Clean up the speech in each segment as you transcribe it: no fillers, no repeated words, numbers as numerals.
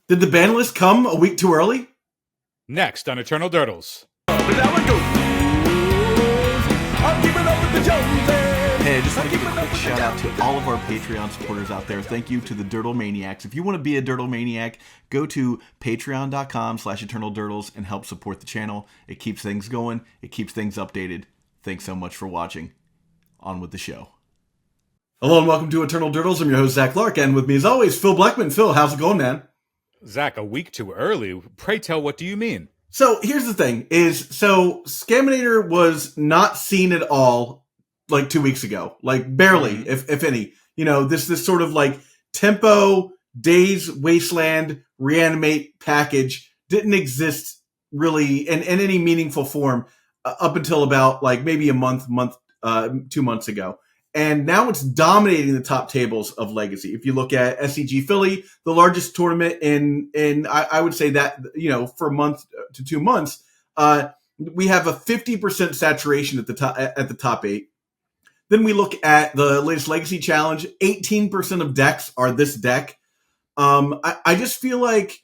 Did the ban list come a week too early? Next on Eternal Durdles. Hey, I just want to give a quick shout out to all of our Patreon supporters out there. Thank you to the Durdle Maniacs. If you want to be a Durdle Maniac, go to patreon.com/eternaldurdles and help support the channel. It keeps things going. It keeps things updated. Thanks so much for watching. On with the show. Hello and welcome to Eternal Durdles. I'm your host, Zach Clark, and with me as always, Phil Blackman. Phil, how's it going, man? Zach, a week too early? Pray tell, what do you mean? So here's the thing, Scaminator was not seen at all like 2 weeks ago. Like barely, if any. You know, this sort of like tempo, Days, Wasteland, Reanimate package didn't exist really in any meaningful form up until about like maybe a 2 months ago. And now it's dominating the top tables of Legacy. If you look at SCG Philly, the largest tournament I would say that, you know, for a month to 2 months, we have a 50% saturation at the top 8. Then we look at the latest Legacy Challenge. 18% of decks are this deck. I just feel like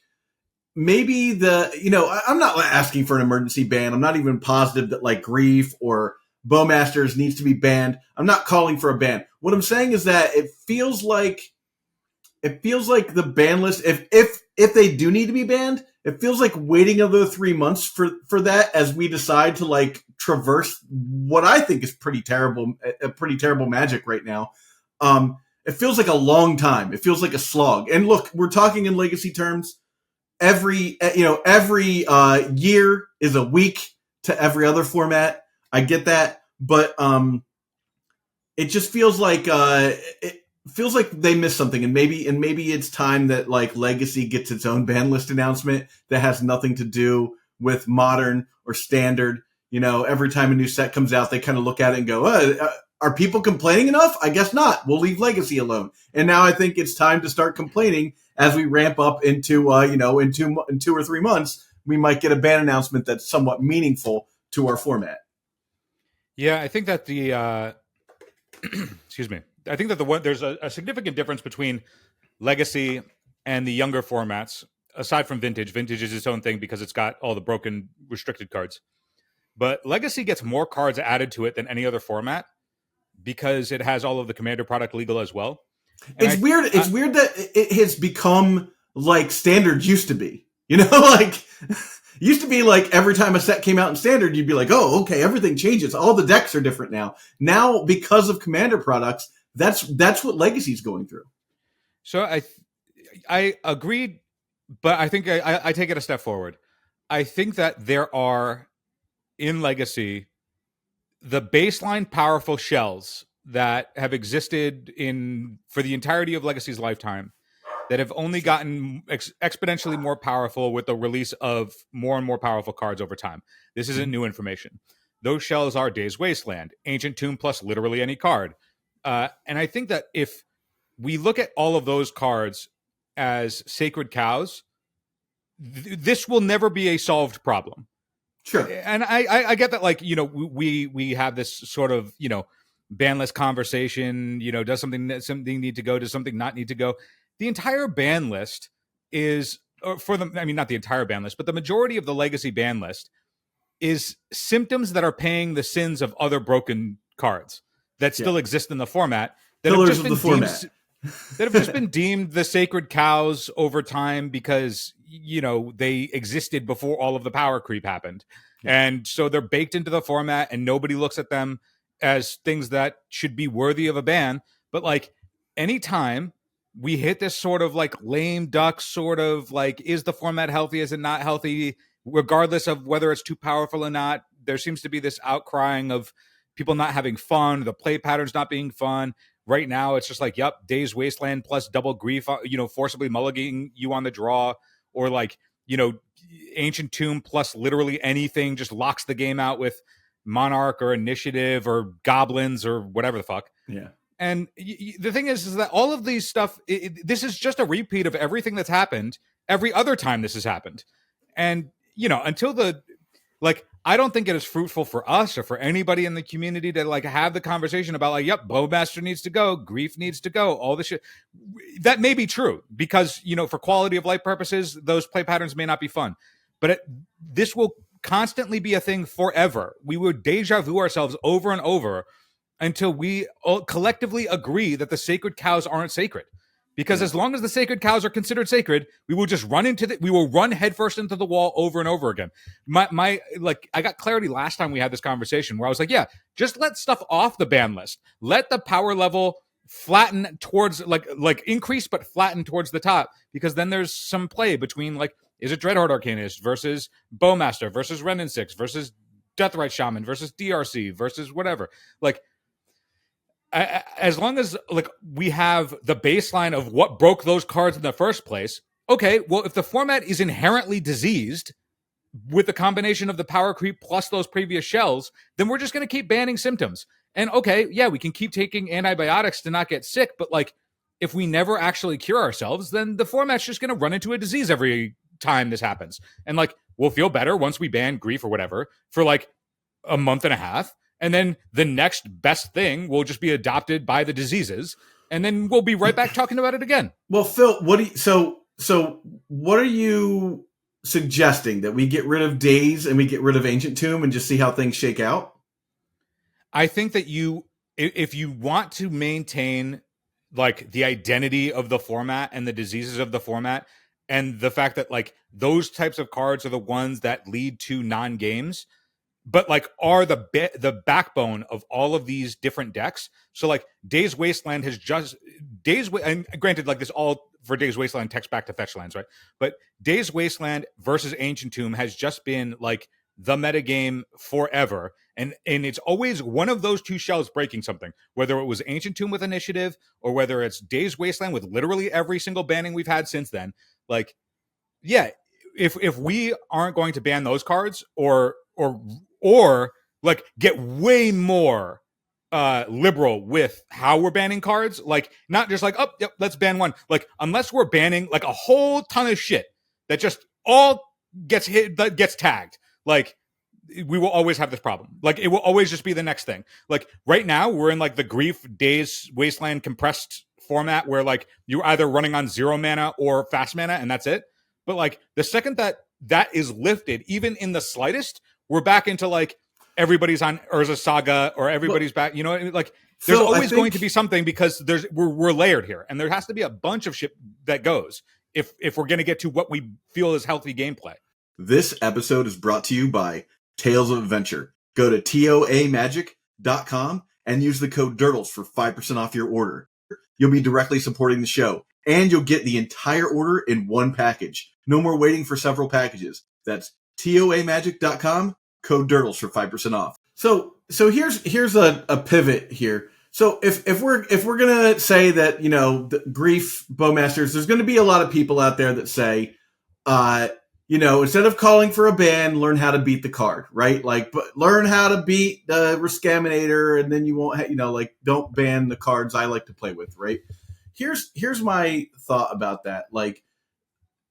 maybe I'm not asking for an emergency ban. I'm not even positive that like Grief or Bowmasters needs to be banned. I'm not calling for a ban. What I'm saying is that it feels like the ban list, if they do need to be banned, it feels like waiting another 3 months for that as we decide to like traverse what I think is pretty terrible Magic right now. It feels like a long time. It feels like a slog. And look, we're talking in Legacy terms. Every year is a week to every other format. I get that, but it just feels like they missed something, and maybe it's time that like Legacy gets its own ban list announcement that has nothing to do with Modern or Standard. You know, every time a new set comes out, they kind of look at it and go, "Are people complaining enough? I guess not. We'll leave Legacy alone." And now I think it's time to start complaining as we ramp up into in 2 or 3 months, we might get a ban announcement that's somewhat meaningful to our format. Yeah, I think that excuse me. I think that there's a significant difference between Legacy and the younger formats. Aside from Vintage, Vintage is its own thing because it's got all the broken restricted cards. But Legacy gets more cards added to it than any other format because it has all of the Commander product legal as well. And it's weird. It's weird that it has become like Standard used to be. You know, like. Used to be like every time a set came out in Standard, you'd be like, oh, okay, everything changes. All the decks are different now. Now, because of Commander products, that's what Legacy's going through. So I agreed, but I think I take it a step forward. I think that there are, in Legacy, the baseline powerful shells that have existed for the entirety of Legacy's lifetime that have only gotten exponentially more powerful with the release of more and more powerful cards over time. This isn't new information. Those shells are Days Wasteland, Ancient Tomb plus literally any card. And I think that if we look at all of those cards as sacred cows, this will never be a solved problem. Sure. And I get that, like, you know, we have this sort of, you know, ban list conversation, you know, does something need to go, does something not need to go? The entire ban list is, not the entire ban list, but the majority of the Legacy ban list is symptoms that are paying the sins of other broken cards that still exist in the format. That have just been deemed the sacred cows over time because, you know, they existed before all of the power creep happened. Yeah. And so they're baked into the format and nobody looks at them as things that should be worthy of a ban. But like anytime we hit this sort of like lame duck sort of like, is the format healthy? Is it not healthy? Regardless of whether it's too powerful or not, there seems to be this outcrying of people not having fun, the play patterns not being fun. Right now, it's just like, yep, Days Wasteland plus double Grief, you know, forcibly mulliganing you on the draw, or like, you know, Ancient Tomb plus literally anything just locks the game out with Monarch or Initiative or Goblins or whatever the fuck. Yeah. And the thing is that all of these stuff, this is just a repeat of everything that's happened every other time this has happened. And, you know, until I don't think it is fruitful for us or for anybody in the community to like have the conversation about like, yep, Bowmaster needs to go, Grief needs to go, all this shit. That may be true because, you know, for quality of life purposes, those play patterns may not be fun. But this will constantly be a thing forever. We would deja vu ourselves over and over until we all collectively agree that the sacred cows aren't sacred. Because as long as the sacred cows are considered sacred, we will just we will run headfirst into the wall over and over again. My like, I got clarity last time we had this conversation where I was like, yeah, just let stuff off the ban list. Let the power level flatten towards like increase, but flatten towards the top, because then there's some play between like, is it Dreadhorde Arcanist versus Bowmaster versus Renin 6 versus Deathrite Shaman versus DRC versus whatever. Like, as long as like we have the baseline of what broke those cards in the first place, okay, well, if the format is inherently diseased with the combination of the power creep plus those previous shells, then we're just going to keep banning symptoms. And okay, yeah, we can keep taking antibiotics to not get sick, but like if we never actually cure ourselves, then the format's just going to run into a disease every time this happens. And like we'll feel better once we ban Grief or whatever for like a month and a half. And then the next best thing will just be adopted by the diseases. And then we'll be right back talking about it again. Well, Phil, so what are you suggesting? That we get rid of Daze and we get rid of Ancient Tomb and just see how things shake out? I think that if you want to maintain like the identity of the format and the diseases of the format and the fact that like those types of cards are the ones that lead to non-games, but like are the backbone of all of these different decks. So like Daze Wasteland has just and granted, like this all for Daze Wasteland text back to fetch lands, right? But Daze Wasteland versus Ancient Tomb has just been like the metagame forever. And it's always one of those two shells breaking something, whether it was Ancient Tomb with Initiative or whether it's Daze Wasteland with literally every single banning we've had since then. Like, yeah, if we aren't going to ban those cards or like get way more liberal with how we're banning cards, like not just like, oh, yep, let's ban one. Like unless we're banning like a whole ton of shit that just all gets hit, that gets tagged, like we will always have this problem. Like it will always just be the next thing. Like right now we're in like the Grief Daze Wasteland compressed format where like you're either running on 0 mana or fast mana and that's it. But like the second that is lifted, even in the slightest, we're back into like everybody's on Urza Saga or everybody's back. You know, like there's always going to be something because we're layered here, and there has to be a bunch of shit that goes if we're going to get to what we feel is healthy gameplay. This episode is brought to you by Tales of Adventure. Go to toamagic.com and use the code DURTLES for 5% off your order. You'll be directly supporting the show, and you'll get the entire order in one package. No more waiting for several packages. That's toamagic.com, code DURTLES for 5% off. So here's a pivot here. So if we're gonna say that, you know, the Grief Bowmasters, there's gonna be a lot of people out there that say, you know, instead of calling for a ban, learn how to beat the card, right? Like, but learn how to beat the Scaminator, and then you won't, you know, like, don't ban the cards I like to play with, right? Here's my thought about that. Like,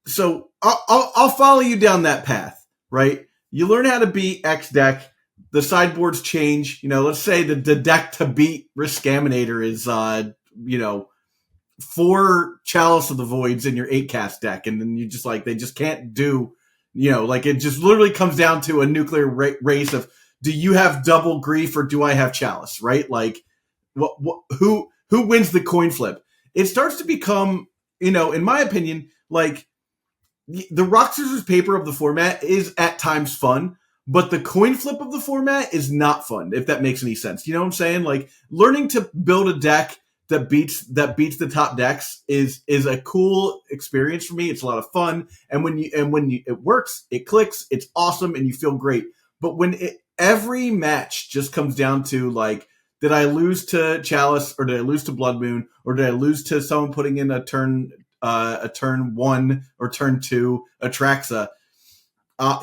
so I'll follow you down that path, right? You learn how to beat X deck. The sideboards change. You know, let's say the deck to beat Scaminator is, you know, 4 Chalice of the Voids in your 8 cast deck, and then you just like they just can't do, you know, like it just literally comes down to a nuclear race of, do you have double Grief or do I have Chalice, right? Like, who wins the coin flip? It starts to become, you know, in my opinion, like the rock scissors paper of the format is at times fun, but the coin flip of the format is not fun, if that makes any sense. You know what I'm saying? Like, learning to build a deck that beats the top decks is a cool experience for me. It's a lot of fun, and when it works, it clicks, it's awesome, and you feel great. But when every match just comes down to like, did I lose to Chalice, or did I lose to Blood Moon, or did I lose to someone putting in a turn 1 or turn 2 Atraxa,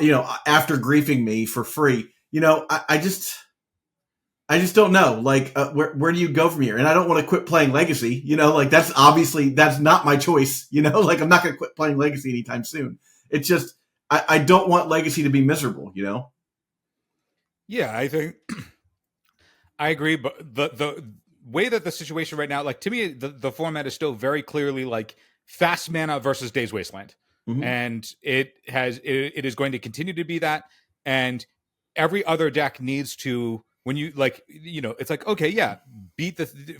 you know, after griefing me for free? You know, I just don't know. Like, where do you go from here? And I don't want to quit playing Legacy. You know, like that's not my choice. You know, like I'm not going to quit playing Legacy anytime soon. It's just, I don't want Legacy to be miserable, you know? Yeah, I think I agree, but the way that the situation right now, like to me, the format is still very clearly like fast mana versus Days Wasteland, Mhm. and it is going to continue to be that, and every other deck needs to when you like it's like okay yeah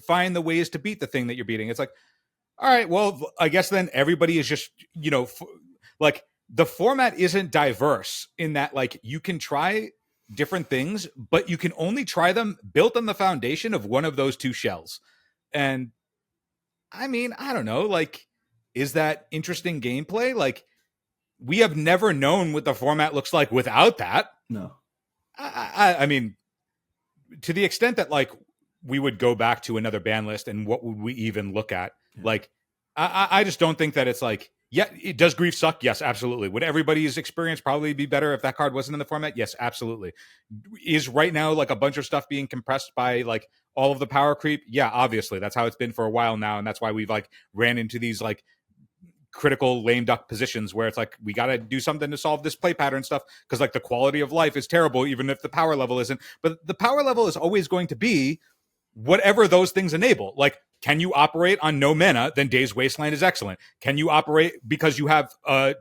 find the ways to beat the thing that you're beating. It's like all right, well I guess then everybody is just like the format isn't diverse in that like you can try different things, but you can only try them built on the foundation of one of those two shells. And I mean, I don't know, like, is that interesting gameplay? Like, we have never known what the format looks like without that. No. I mean, to the extent that like we would go back to another ban list and what would we even look at? Yeah. Like, I just don't think that it's like, yeah, it does grief suck? Yes, absolutely. Would everybody's experience probably be better if that card wasn't in the format? Yes, absolutely. Is right now like a bunch of stuff being compressed by like all of the power creep? Yeah, obviously. That's how it's been for a while now. And that's why we've like ran into these like critical lame duck positions where it's like we got to do something to solve this play pattern stuff because like the quality of life is terrible even if the power level isn't. But the power level is always going to be whatever those things enable. Like, can you operate on no mana? Then Days Wasteland is excellent. Can you operate because you have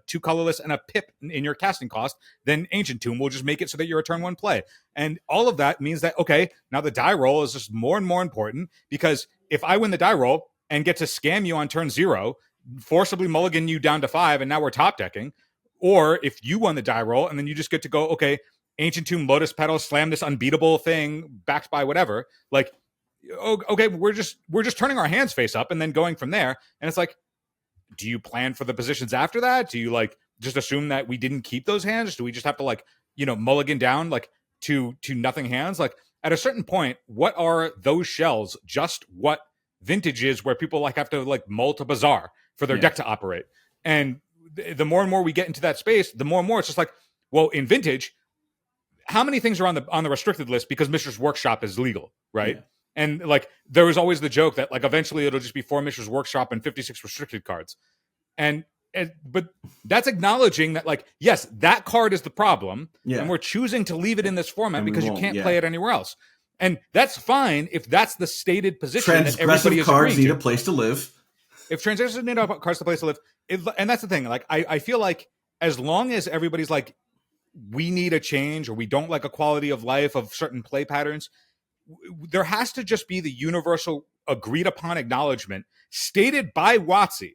2 colorless and a pip in your casting cost? Then Ancient Tomb will just make it so that you're a turn 1 play. And all of that means that, okay, now the die roll is just more and more important because if I win the die roll and get to scam you on turn 0, forcibly mulligan you down to 5, and now we're top decking, or if you won the die roll and then you just get to go, okay, Ancient Tomb, Lotus Petal, slam this unbeatable thing backed by whatever, like, okay, we're just turning our hands face up and then going from there. And it's like, do you plan for the positions after that? Do you like just assume that we didn't keep those hands? Do we just have to like, mulligan down like to nothing hands? Like at a certain point, what are those shells? Just what vintage is where people like have to like mull to Bazaar for their deck to operate. And the more and more we get into that space, the more and more it's just like, well, in vintage, how many things are on the restricted list because Mishra's Workshop is legal, right? Yeah. And like there was always the joke that like eventually it'll just be 4 Mishra's Workshop and 56 restricted cards. And but that's acknowledging that like, yes, that card is the problem. Yeah. And we're choosing to leave it in this format because you can't play it anywhere else. And that's fine if that's the stated position that everybody is cards agreeing need a place to live. If transgressive need cards to place to live, and that's the thing. Like I feel like as long as everybody's like, we need a change or we don't like a quality of life of certain play patterns, there has to just be the universal agreed upon acknowledgement stated by WotC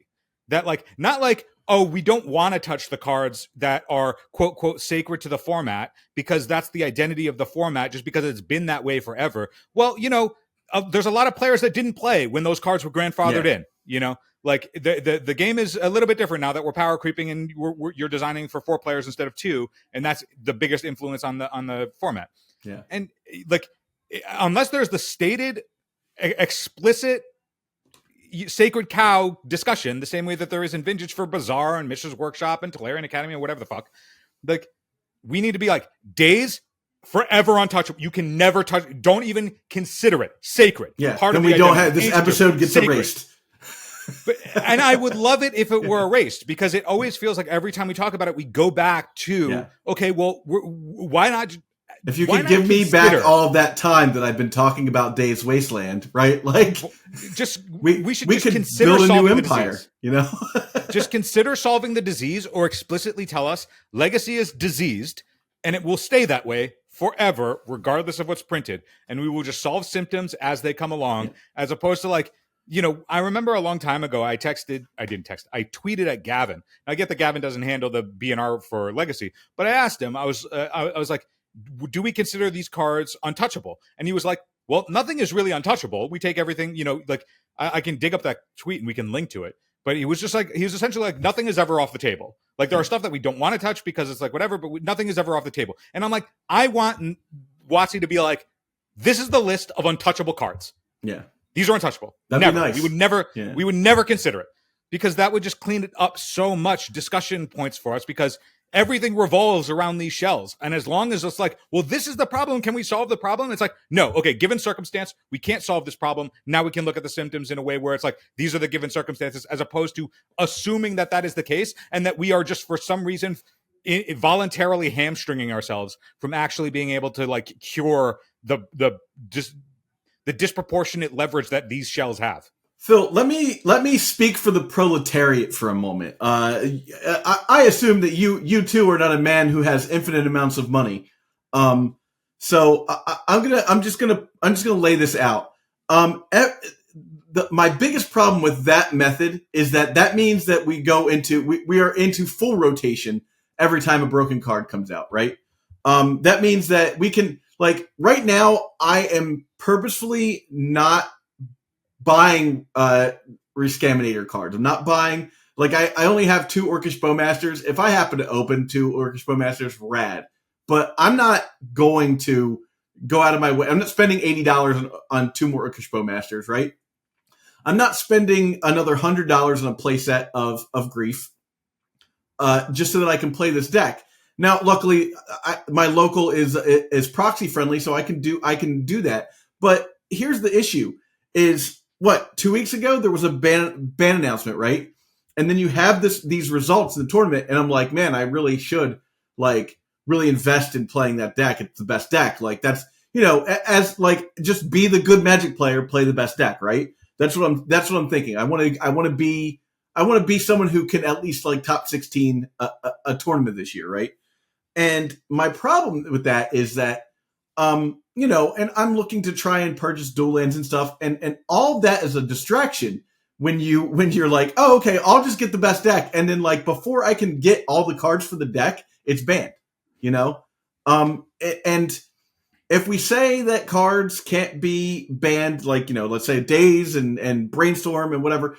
that like, not like, oh, we don't want to touch the cards that are quote, quote, sacred to the format because that's the identity of the format just because it's been that way forever. Well, there's a lot of players that didn't play when those cards were grandfathered in, like the game is a little bit different now that we're power creeping and you're designing for 4 players instead of 2. And that's the biggest influence on the format. Yeah. And like, unless there's the stated explicit sacred cow discussion, the same way that there is in vintage for Bazaar and Mishra's Workshop and Tolarian Academy or whatever the fuck, like we need to be like Days forever untouchable. You can never touch. Don't even consider it sacred. Yeah. Part then of we don't have this episode gets sacred. Erased. And I would love it if it were erased because it always feels like every time we talk about it, we go back to okay, well, why not? If you can give me back all of that time that I've been talking about Days Wasteland, right? Like, just we should just could consider build a solving new empire, Just consider solving the disease, or explicitly tell us Legacy is diseased, and it will stay that way forever, regardless of what's printed, and we will just solve symptoms as they come along, as opposed to like. I remember a long time ago, I tweeted at Gavin. I get that Gavin doesn't handle the BNR for Legacy, but I asked him, I was like, do we consider these cards untouchable? And he was like, well, nothing is really untouchable. We take everything, like I can dig up that tweet and we can link to it. But he was essentially like, nothing is ever off the table. Like there are stuff that we don't want to touch because it's like whatever, but nothing is ever off the table. And I'm like, I want WotC to be like, this is the list of untouchable cards. Yeah. These are untouchable. That'd never. Be nice. We would never consider it because that would just clean it up so much discussion points for us because everything revolves around these shells. And as long as it's like, well, this is the problem. Can we solve the problem? It's like, no, okay, given circumstance, we can't solve this problem. Now we can look at the symptoms in a way where it's like, these are the given circumstances, as opposed to assuming that that is the case and that we are just for some reason voluntarily hamstringing ourselves from actually being able to like cure the disproportionate leverage that these shells have. Phil, let me speak for the proletariat for a moment. I assume that you too are not a man who has infinite amounts of money. So I'm just gonna lay this out. My biggest problem with that method is that means that we are into full rotation every time a broken card comes out, right? That means that we can, like, right now I am purposefully not buying Scaminator cards. I'm not buying, like, I only have 2 Orcish Bowmasters. If I happen to open 2 Orcish Bowmasters, rad. But I'm not going to go out of my way. I'm not spending $80 on 2 more Orcish Bowmasters, right? I'm not spending another $100 on a playset of Grief just so that I can play this deck. Now, luckily, my local is proxy friendly, so I can do that. But here's the issue: is what 2 weeks ago there was a ban announcement, right? And then you have these results in the tournament, and I'm like, man, I really should really invest in playing that deck. It's the best deck. Like, that's, as like, just be the good Magic player, play the best deck, right? That's what I'm thinking. I want to be someone who can at least like top 16 a tournament this year, right? And my problem with that is that, and I'm looking to try and purchase dual lands and stuff, and all of that is a distraction when you're like, oh, okay, I'll just get the best deck, and then like before I can get all the cards for the deck, it's banned, and if we say that cards can't be banned, like, let's say Daze and Brainstorm and whatever,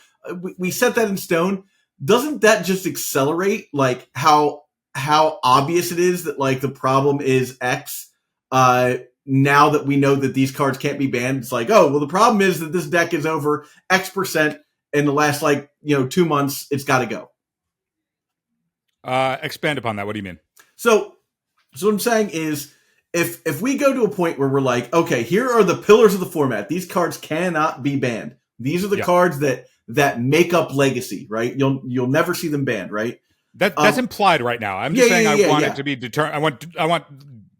we set that in stone. Doesn't that just accelerate like how obvious it is that like the problem is X? Now that we know that these cards can't be banned, it's like, oh, well, the problem is that this deck is over X% in the last 2 months. It's got to go. Expand upon that. What do you mean? So what I'm saying is, if we go to a point where we're like, okay, here are the pillars of the format. These cards cannot be banned. These are the cards that make up Legacy, right? You'll never see them banned, right? That's implied right now. I'm just saying I want it to be I want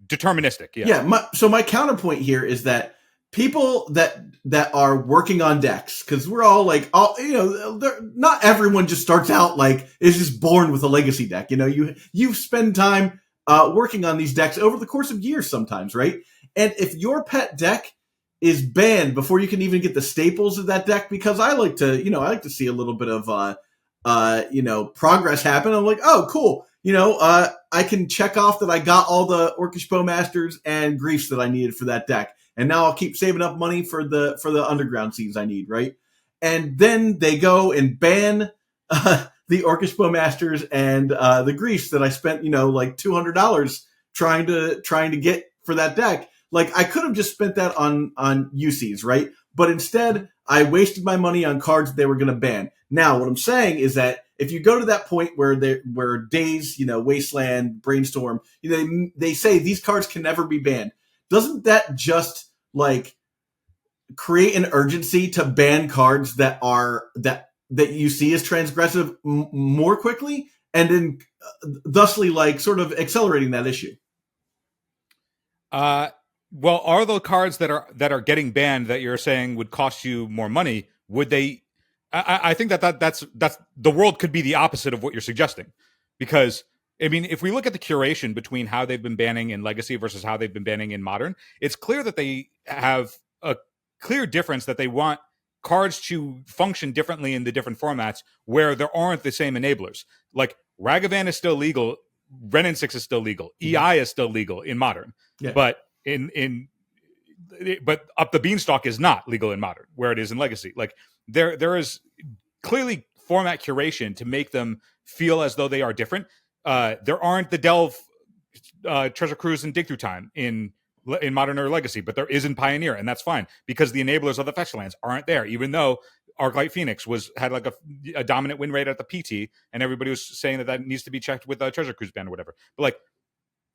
deterministic. So my counterpoint here is that people that are working on decks, because we're all like, not everyone just starts out like is just born with a Legacy deck. You spend time working on these decks over the course of years sometimes, right? And if your pet deck is banned before you can even get the staples of that deck, because I like to see a little bit of progress happen. I'm like, oh, cool. I can check off that I got all the Orcish Bowmasters and Griefs that I needed for that deck. And now I'll keep saving up money for the underground seeds I need, right? And then they go and ban the Orcish Bowmasters and the Griefs that I spent, like $200 trying to get for that deck. Like, I could have just spent that on UCs, right? But instead, I wasted my money on cards they were going to ban. Now, what I'm saying is that if you go to that point where Daze, Wasteland, Brainstorm, they say these cards can never be banned. Doesn't that just like create an urgency to ban cards that you see as transgressive more quickly, and then thusly like sort of accelerating that issue? Well, are the cards that are getting banned that you're saying would cost you more money? Would they? I think that's the world could be the opposite of what you're suggesting, because I mean, if we look at the curation between how they've been banning in Legacy versus how they've been banning in Modern, it's clear that they have a clear difference, that they want cards to function differently in the different formats where there aren't the same enablers. Like Ragavan is still legal, Ren and 6 is still legal, EI is still legal in Modern, but but Up the Beanstalk is not legal in Modern, where it is in Legacy. Like there is clearly format curation to make them feel as though they are different. There aren't the Delve, Treasure Cruise, and Dig Through Time in Modern or Legacy, but there is in Pioneer, and that's fine because the enablers of the fetch lands aren't there. Even though Arclight Phoenix had like a dominant win rate at the PT, and everybody was saying that needs to be checked with a Treasure Cruise ban or whatever. But like,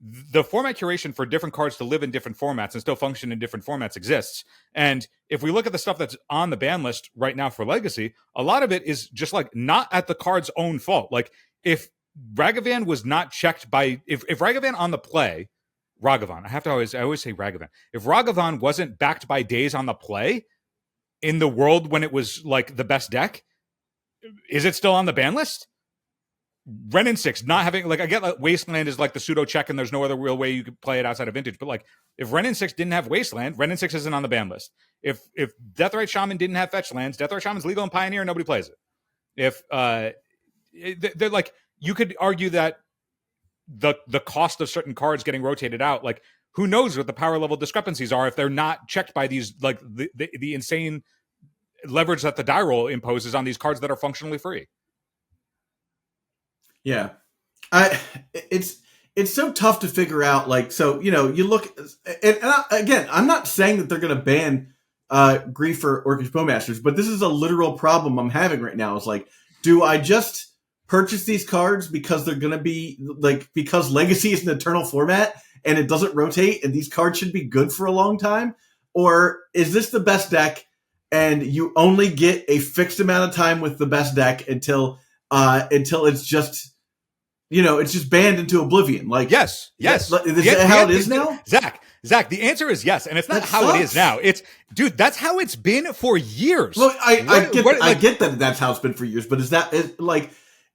the format curation for different cards to live in different formats and still function in different formats exists. And if we look at the stuff that's on the ban list right now for Legacy, a lot of it is just like not at the card's own fault. Like if Ragavan was not checked by if Ragavan on the play, Ragavan. I always say Ragavan. If Ragavan wasn't backed by days on the play in the world when it was like the best deck, is it still on the ban list? Renin 6 not having, like, I get like Wasteland is like the pseudo check and there's no other real way you could play it outside of Vintage, but like if Renin 6 didn't have Wasteland, Renin 6 isn't on the ban list. If Deathrite Shaman didn't have fetch lands, Deathrite Shaman's legal in Pioneer, nobody plays it. If they're like, you could argue that the cost of certain cards getting rotated out, like who knows what the power level discrepancies are if they're not checked by these, like the insane leverage that the die roll imposes on these cards that are functionally free. Yeah, it's so tough to figure out. Like, so you look, again, I'm not saying that they're going to ban Grief or Orcish Bowmasters, but this is a literal problem I'm having right now. Is like, do I just purchase these cards because they're going to be like, because Legacy is an eternal format and it doesn't rotate and these cards should be good for a long time, or is this the best deck and you only get a fixed amount of time with the best deck until it's just, it's just banned into oblivion. Like, yes. Is that how it is now? Zach, the answer is yes, and it's not how it is now. It's, dude, that's how it's been for years. Well, I get that that's how it's been for years, but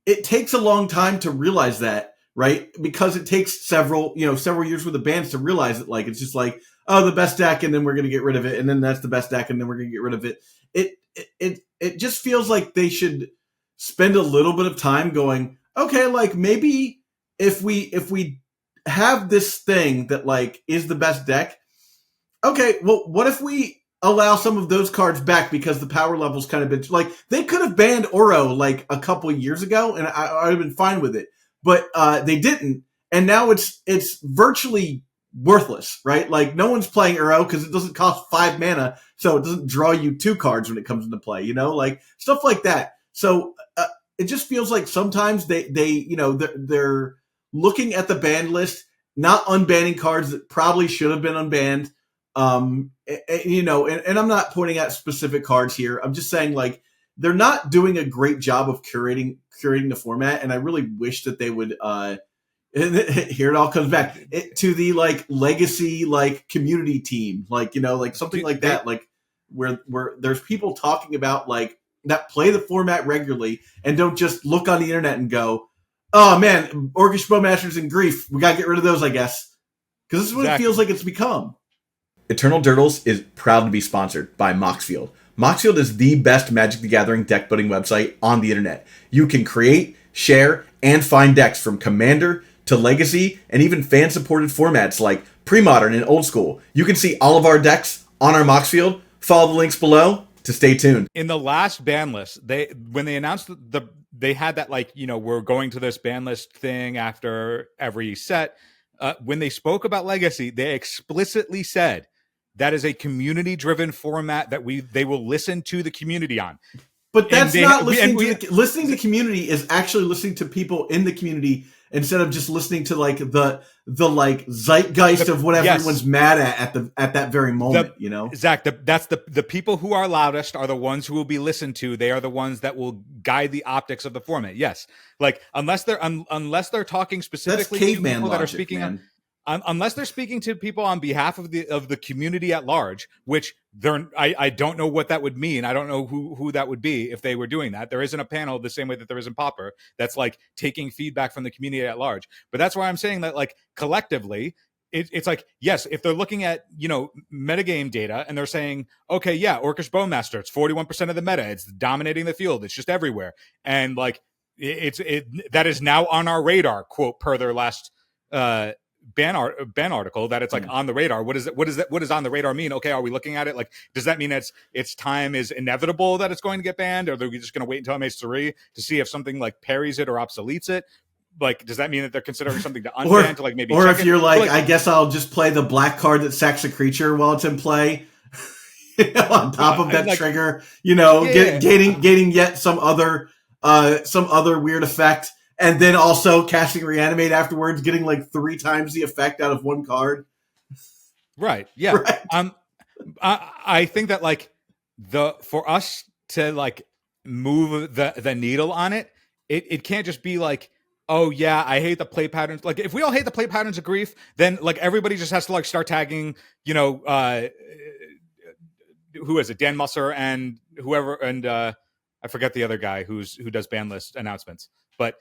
it takes a long time to realize that, right? Because it takes several years with the bans to realize that, like, it's just like, oh, the best deck, and then we're going to get rid of it, and then that's the best deck, and then we're going to get rid of it. It just feels like they should spend a little bit of time going, okay, like maybe if we have this thing that like is the best deck, okay, well, what if we allow some of those cards back because the power level's kind of been like, they could have banned Oro like a couple of years ago and I would have been fine with it, but they didn't, and now it's virtually worthless, right? Like no one's playing Uro because it doesn't cost 5 mana, so it doesn't draw you 2 cards when it comes into play, like stuff like that. So it just feels like sometimes they're looking at the ban list, not unbanning cards that probably should have been unbanned. And I'm not pointing at specific cards here. I'm just saying, like, they're not doing a great job of curating the format, and I really wish that they would. Here it all comes back to the like legacy like community team, like like something like that, like where there's people talking about like that play the format regularly and don't just look on the internet and go, oh man, Orcish Bowmasters and Grief, we gotta get rid of those, I guess, because this is what it feels like it's become. Eternal Dirtles is proud to be sponsored by Moxfield. Moxfield is the best Magic the Gathering deck building website on the internet. You can create, share, and find decks from Commander to Legacy, and even fan-supported formats like Pre-Modern and Old School. You can see all of our decks on our Moxfield. Follow the links below to stay tuned. In the last ban list, when they announced they had that, like, we're going to this ban list thing after every set. When they spoke about Legacy, they explicitly said that is a community-driven format that they will listen to the community on. But that's not listening to the community is actually listening to people in the community instead of just listening to like the like zeitgeist of what everyone's mad at that very moment, Zach, that's the people who are loudest are the ones who will be listened to. They are the ones that will guide the optics of the format. Yes, like unless they're talking specifically to people that are speaking on. Unless they're speaking to people on behalf of the community at large, which I don't know what that would mean. I don't know who that would be if they were doing that. There isn't a panel the same way that there is in Pauper that's like taking feedback from the community at large. But that's why I'm saying that, like, collectively, it's like, yes, if they're looking at, metagame data and they're saying, okay, yeah, Orcish Bowmaster, it's 41% of the meta. It's dominating the field. It's just everywhere. And like, that is now on our radar, quote, per their last, ban article, that it's like on the radar. What does on the radar mean? Okay, are we looking at it like, does that mean its time is inevitable that it's going to get banned, or are we just going to wait until MH3 to see if something like parries it or obsoletes it? Like, does that mean that they're considering something to unban to like maybe? Or if you're like, I guess I'll just play the black card that sacks a creature while it's in play, on top of that trigger, gaining yet some other weird effect. And then also casting Reanimate afterwards, getting like 3 times the effect out of one card. Right. Yeah. Right. I think that like for us to like move the needle on it, it can't just be like, oh yeah, I hate the play patterns. Like if we all hate the play patterns of grief, then like everybody just has to like start tagging, who is it? Dan Musser and whoever, and I forget the other guy who does ban list announcements. But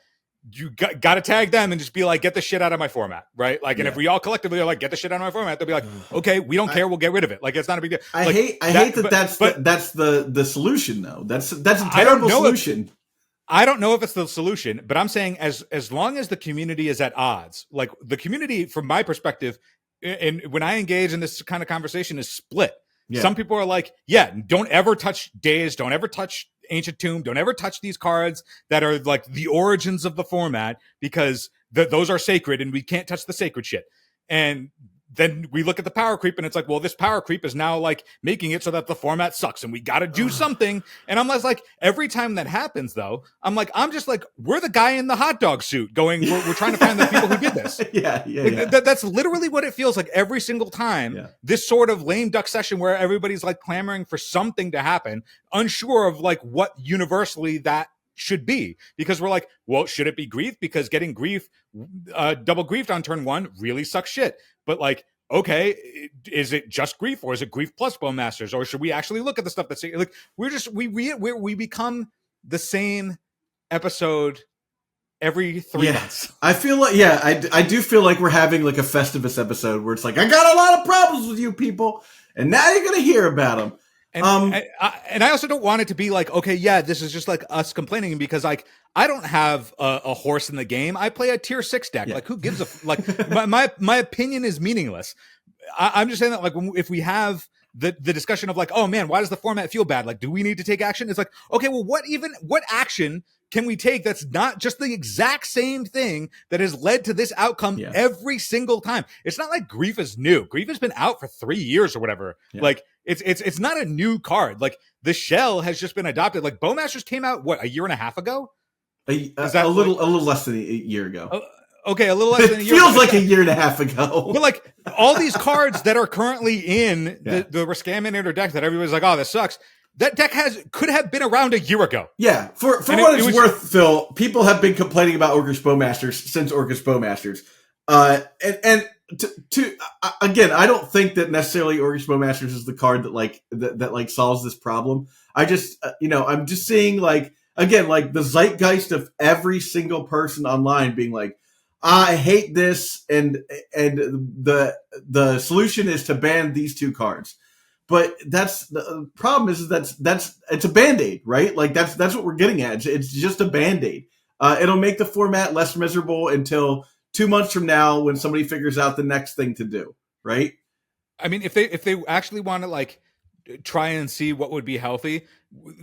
you got to tag them and just be like, get the shit out of my format, right? Like, and if we all collectively are like, get the shit out of my format, they'll be like, okay, we don't care, we'll get rid of it. Like, it's not a big deal. I like, hate that's the solution though. That's a terrible solution. I don't know if it's the solution, but I'm saying as long as the community is at odds, like the community, from my perspective, and when I engage in this kind of conversation, is split. Yeah. Some people are like, yeah, don't ever touch Days, don't ever touch Ancient Tomb, don't ever touch these cards that are like the origins of the format, because those are sacred and we can't touch the sacred shit. And then we look at the power creep and it's like, well, this power creep is now like making it so that the format sucks and we got to do something. And I'm like, every time that happens though, I'm just like, we're the guy in the hot dog suit going, we're trying to find the people who did this. That's literally what it feels like every single time. Yeah. This sort of lame duck session where everybody's like clamoring for something to happen, unsure of like what universally that should be, because we're like, well, should it be grief? Because getting grief, double griefed on turn one really sucks shit. But like, okay, is it just grief, or is it grief plus Bone Masters, or should we actually look at the stuff that's like we become the same episode every 3 months? I feel like I do feel like we're having like a Festivus episode where it's like, I got a lot of problems with you people, and now you're gonna hear about them. And I also don't want it to be like, okay, yeah, this is just like us complaining, because like I don't have a horse in the game. I play a tier 6 deck. Yeah. Like, who gives a like? my opinion is meaningless. I'm just saying that like if we have the discussion of like, oh man, why does the format feel bad? Like, do we need to take action? It's like, okay, well, what action can we take that's not just the exact same thing that has led to this outcome every single time? It's not like grief is new. Grief has been out for 3 years or whatever. Yeah. Like it's not a new card. Like the shell has just been adopted. Like Bowmasters came out a year and a half ago? A little less than a year ago. Okay, a little less than a year. It feels like a year and a half ago. But like all these cards that are currently in the Scaminator deck that everybody's like, oh, this sucks. That deck could have been around a year ago. Yeah, for what it's worth, Phil, people have been complaining about Orcish Bowmasters since Orcish Bowmasters. Again, I don't think that necessarily Orcish Bowmasters is the card that solves this problem. I just I'm just seeing like, again, like the zeitgeist of every single person online being like, I hate this, and the solution is to ban these two cards. But that's the problem is that's it's a Band-Aid, right? Like that's what we're getting at. It's just a Band-Aid. It'll make the format less miserable until 2 months from now when somebody figures out the next thing to do, right? I mean, if they actually want to like try and see what would be healthy,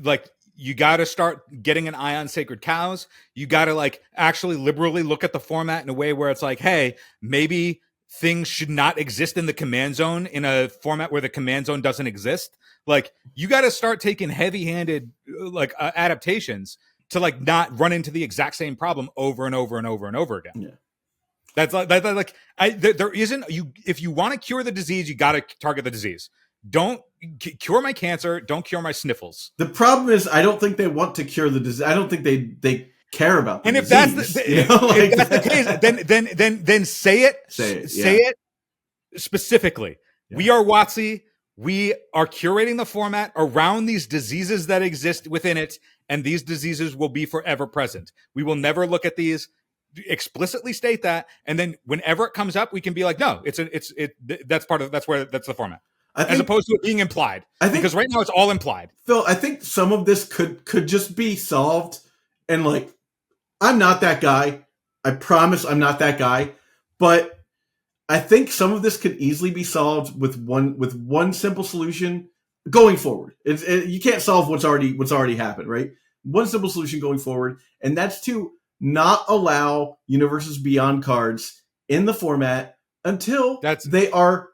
like you got to start getting an eye on Sacred Cows. You got to like actually liberally look at the format in a way where it's like, hey, maybe things should not exist in the command zone in a format where the command zone doesn't exist. Like you got to start taking heavy-handed like adaptations to like not run into the exact same problem over and over and over and over again. Yeah. That's like there isn't if you want to cure the disease, you got to target the disease. Don't cure my cancer. Don't cure my sniffles. The problem is, I don't think they want to cure the disease. I don't think they care about the and disease. If that's the case, then say it. Say it specifically. Yeah. We are WotC. We are curating the format around these diseases that exist within it, and these diseases will be forever present. We will never look at these. Explicitly state that, and then whenever it comes up, we can be like, no, that's the format. As opposed to it being implied. Because right now it's all implied. Phil, I think some of this could just be solved, and like, I'm not that guy. I promise I'm not that guy. But I think some of this could easily be solved with one simple solution going forward. You can't solve what's already happened, right? One simple solution going forward, and that's to not allow Universes Beyond cards in the format until they are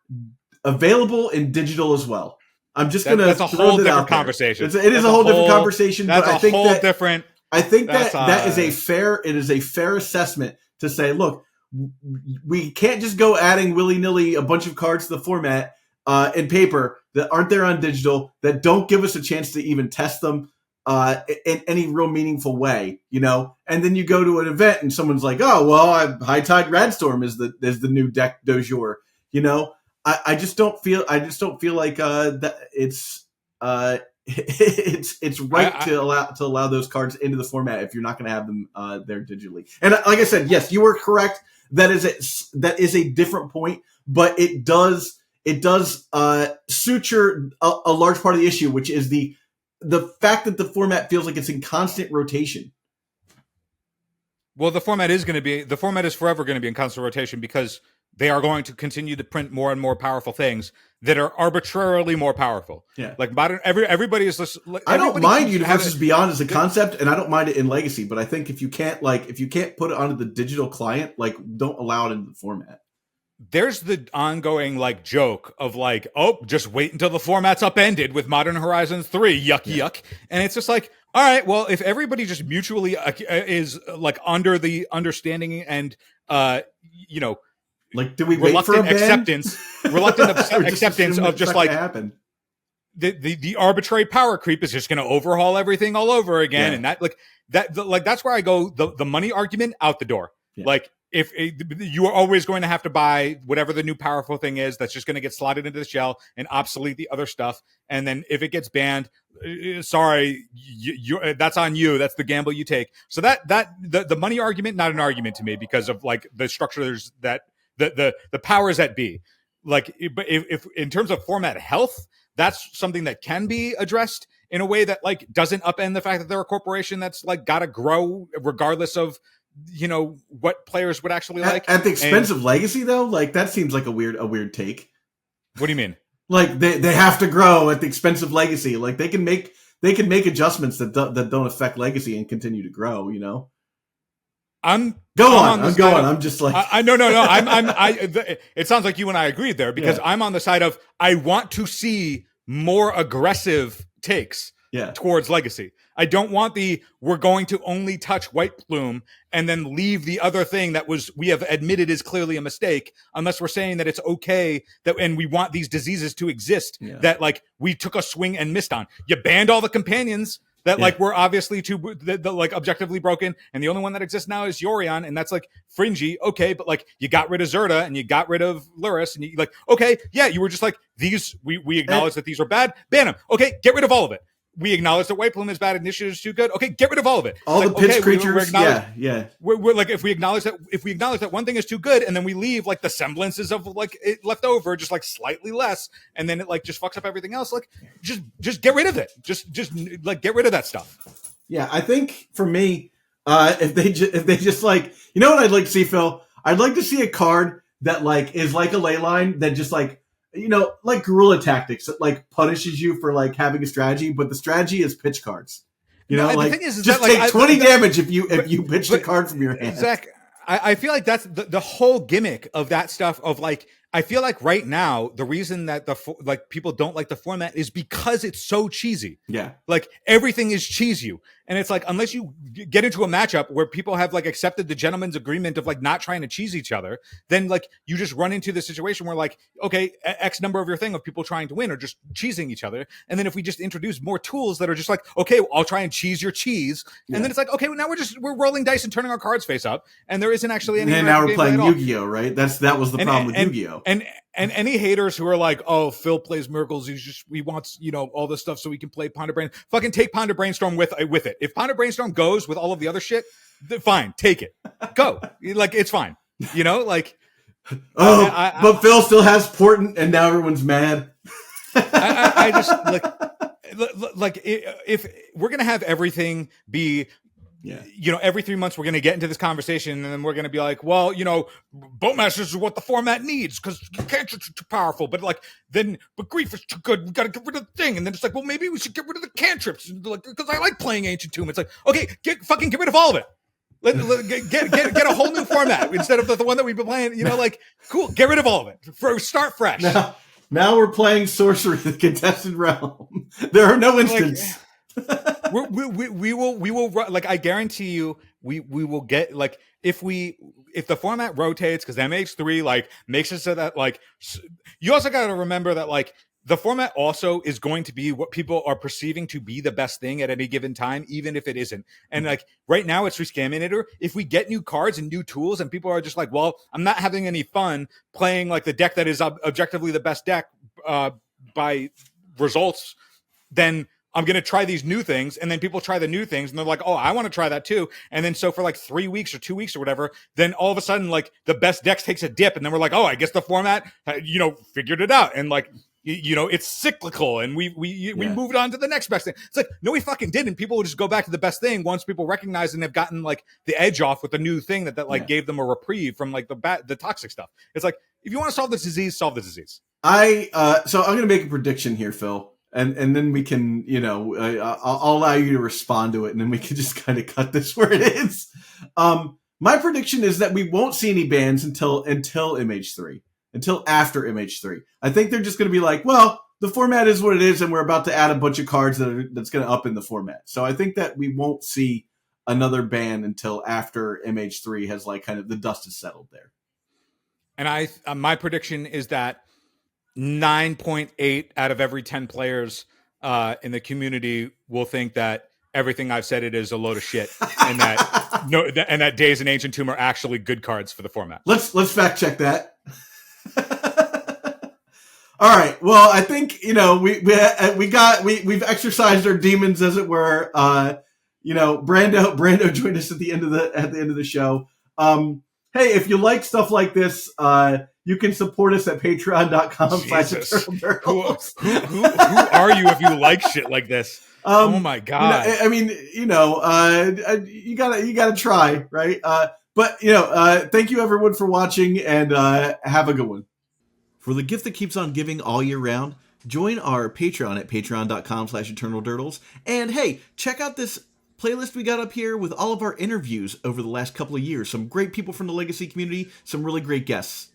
available in digital as well. I'm just gonna. That's a whole different conversation. It is a whole different conversation. That's but I think different. I think that is a fair. It is a fair assessment to say, look, we can't just go adding willy-nilly a bunch of cards to the format in paper that aren't there on digital, that don't give us a chance to even test them. in any real meaningful way, you know. And then you go to an event and someone's like, "Oh, well, High Tide Radstorm is the new deck du jour," you know. I just don't feel like that it's it's right to allow those cards into the format if you're not going to have them there digitally. And like I said, yes, you were correct. That is a different point, but it does suture a large part of the issue, which is the fact that the format feels like it's in constant rotation. Well, the format is forever going to be in constant rotation because they are going to continue to print more and more powerful things that are arbitrarily more powerful. Yeah, like modern everybody is. I don't mind Universes Beyond as a concept, and I don't mind it in Legacy. But I think if you can't put it onto the digital client, like don't allow it into the format. There's the ongoing like joke of like, oh, just wait until the format's upended with Modern Horizons 3. Yuck. And it's just like, all right, well, if everybody just mutually is like under the understanding and you know, like, do we wait for a ban? reluctant acceptance of just like happen. The arbitrary power creep is just going to overhaul everything all over again, and that's where I go. The money argument out the door. Yeah. Like, if you are always going to have to buy whatever the new powerful thing is, that's just going to get slotted into the shell and obsolete the other stuff. And then if it gets banned, sorry, that's on you. That's the gamble you take. So the money argument, not an argument to me because of like the structures that the powers that be. Like, but if in terms of format health, that's something that can be addressed in a way that like doesn't upend the fact that they're a corporation that's like got to grow regardless of, you know, what players would actually like at the expense of Legacy, though. Like, that seems like a weird take. What do you mean? Like, they have to grow at the expense of Legacy. Like, they can make adjustments that don't affect Legacy and continue to grow, you know. I'm going. I'm just like, no. It sounds like you and I agreed there because I'm on the side of I want to see more aggressive takes towards Legacy. I don't want we're going to only touch White Plume and then leave the other thing that we have admitted is clearly a mistake, unless we're saying that it's okay and we want these diseases to exist that like we took a swing and missed on. You banned all the companions that like were obviously like objectively broken, and the only one that exists now is Yorion, and that's like fringy. Okay, but like you got rid of Zerda and you got rid of Luris, and you like, okay, yeah, you were just like, these we acknowledge that these are bad, ban them. Okay, get rid of all of it. We acknowledge that White Plume is bad, Initiative is too good. Okay, get rid of all of it. All like, the pitch creatures. We're like, if we acknowledge that one thing is too good, and then we leave like the semblances of like it left over, just like slightly less, and then it like just fucks up everything else. Like, just get rid of it. Just like get rid of that stuff. Yeah, I think for me, if they just like, you know what I'd like to see, Phil? I'd like to see a card that like is like a ley line that just like, you know, like guerrilla tactics that like punishes you for like having a strategy, but the strategy is pitch cards. You know, like, the thing is just take 20 damage if you pitch the card from your hand. Zach, I feel like that's the whole gimmick of that stuff of like, I feel like right now, the reason that like people don't like the format is because it's so cheesy. Yeah. Like everything is cheesy. And it's like, unless you get into a matchup where people have like accepted the gentleman's agreement of like not trying to cheese each other, then like you just run into the situation where like, okay, X number of your thing of people trying to win are just cheesing each other. And then if we just introduce more tools that are just like, okay, well, I'll try and cheese your cheese. Yeah. And then it's like, okay, well, now we're rolling dice and turning our cards face up. And there isn't actually any. And now we're playing Yu-Gi-Oh, right? That was the problem with Yu-Gi-Oh. And any haters who are like, oh, Phil plays Miracles, he wants, you know, all this stuff so he can play Ponder Brain. Fucking take Ponder Brainstorm with it. If Ponder Brainstorm goes with all of the other shit, then fine, take it. Go. Like, it's fine. You know, like. But Phil still has Portent, and now everyone's mad. I just like if we're gonna have everything be. Yeah. You know, every 3 months we're going to get into this conversation and then we're going to be like, well, you know, Boatmasters is what the format needs because cantrips are too powerful. But like, but Grief is too good. We got to get rid of the thing. And then it's like, well, maybe we should get rid of the cantrips because I like playing Ancient Tomb. It's like, okay, get rid of all of it. Get a whole new format instead of the one that we've been playing. You know, like, cool, get rid of all of it. Start fresh. Now we're playing Sorcery, the Contested Realm. There are no instants. We will like, I guarantee you we will get like, if the format rotates, because MH3 like makes it so that like, you also got to remember that like the format also is going to be what people are perceiving to be the best thing at any given time, even if it isn't. And like right now it's Scaminator. If we get new cards and new tools and people are just like, well, I'm not having any fun playing like the deck that is objectively the best deck by results, then I'm going to try these new things. And then people try the new things and they're like, oh, I want to try that too. And then so for like 3 weeks or 2 weeks or whatever, then all of a sudden, like the best decks takes a dip. And then we're like, oh, I guess the format, figured it out. And like, it's cyclical and we moved on to the next best thing. It's like, no, we fucking didn't. People will just go back to the best thing once people recognize and have gotten like the edge off with the new thing that gave them a reprieve from like the toxic stuff. It's like, if you want to solve this disease, solve the disease. So I'm going to make a prediction here, Phil. And then we can, I'll allow you to respond to it, and then we can just kind of cut this where it is. My prediction is that we won't see any bans until MH3, until after MH3. I think they're just going to be like, well, the format is what it is, and we're about to add a bunch of cards that's going to up in the format. So I think that we won't see another ban until after MH3 has like kind of the dust is settled there. And my prediction is that 9.8 out of every 10 players in the community will think that everything I've said it is a load of shit, and that Days in Ancient Tomb are actually good cards for the format. Let's fact check that. All right. Well, I think we've exercised our demons, as it were. Brando joined us at the end of the show. Hey, if you like stuff like this, you can support us at patreon.com/eternalnurls. Who are you if you like shit like this? Oh my God. You gotta try, right? But thank you everyone for watching, and have a good one. For the gift that keeps on giving all year round, join our Patreon at patreon.com/eternaldurdles. And hey, check out this playlist we got up here with all of our interviews over the last couple of years. Some great people from the Legacy community, some really great guests.